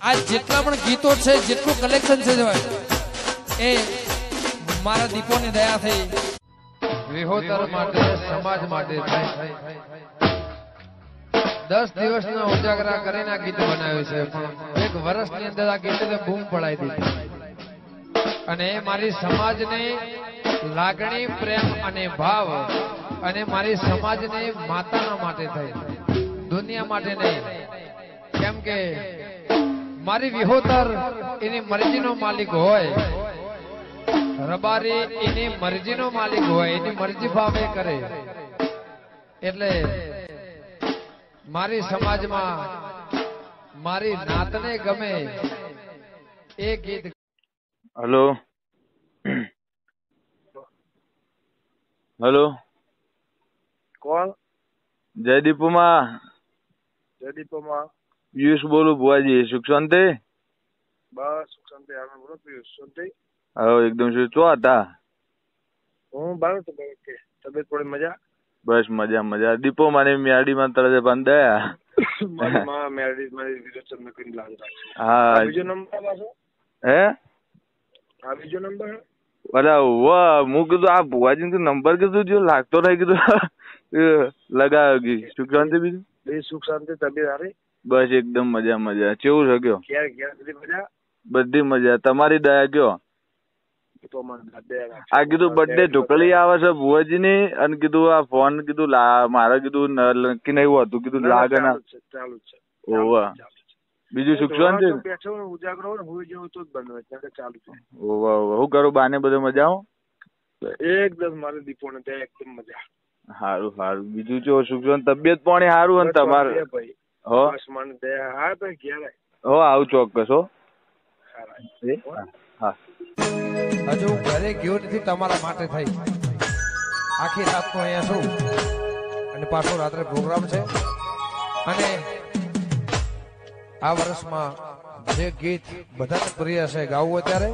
આ જેટલા પણ ગીતો છે, જેટલું કલેક્શન છે એ મારા દીપોની દયા થઈ. વિહોતર માટે, સમાજ માટે થાય. 10 દિવસના ઉજાગરા કરીને આ ગીત બનાવ્યું છે, પણ એક વર્ષની અંદર આ ગીતને બૂમ પડાવી દીધી. અને એ મારી સમાજને લાગણી, પ્રેમ અને ભાવ, અને મારી સમાજને માતાના માટે થઈ, દુનિયા માટે નહીં. કેમ કે મારી વિહોતર એની મરજીનો માલિક હોય, રબારી એની મરજીનો માલિક હોય, એની મરજી ભાવે કરે. એટલે મારી સમાજમાં મારી નાતને ગમે એ ગીત. હેલો હેલો, કોણ? જયદીપમાં. જયદીપમાં પિયુષ બોલું બુઆજી. સુખ શાંતિ? બસ સુખ શાંતિ. આનંદ બોલો. પિયુષ શાંતિ? હા એકદમ. શું ચો હતા? હું બાર તો કે તબિયત થોડી મજા? બસ મજા મજા. દીપો મારી મેરડીમાં તરત બંધાયા. મારી માં મેરડી મારી વિરોચન ને કરી લાગતા. હા બીજો નંબર પાછો? હે આ બીજો નંબર? અરે વાહ, હું કીધું આ બુઆજી નો નંબર કીધું જો લાગતો નહીં, કીધું લગાવ્યો. ગઈ સુખ શાંતિ? બીજું બે સુખ શાંતિ. તબિયત સારી? બસ એકદમ મજા મજા. કેવું છે કયો? ક્યારે ક્યારે બધી મજા? બધી મજા. તમારી દયા કયો? આ કીધું બર્થડે ઢોકળી આવે છે બુઆજી ની, અને કીધું આ ફોન કીધું મારે કીધું નક્કી નહીં હતું, કીધું લાગે ના. ચાલુ છે. ઓવા બીજું સુખ શાંતિ? બેઠો ઉજાગરો હોય જેવું તો જ બનવે ચાલુ છે. ઓવા ઓવા. શું કરું બાને બધું મજા આવો? એકદમ મારે દીપો ને ત્યાં એકદમ મજા. સારું સારું. બીજું જો સુખ શાંતિ? તબિયત પાણી સારું? અને તમારે? હો બસ મને દયા. હા ભાઈ ઘેર હો આવું ચોક્કસ. હો હા. હજુ ઘરે ગયો નથી, તમારા માટે થઈ. આખી રાત નો અહીંયા છું, અને પાછો રાત્રે પ્રોગ્રામ છે. અને આ વર્ષમાં જે ગીત બધાને પ્રિય છે ગાવું અત્યારે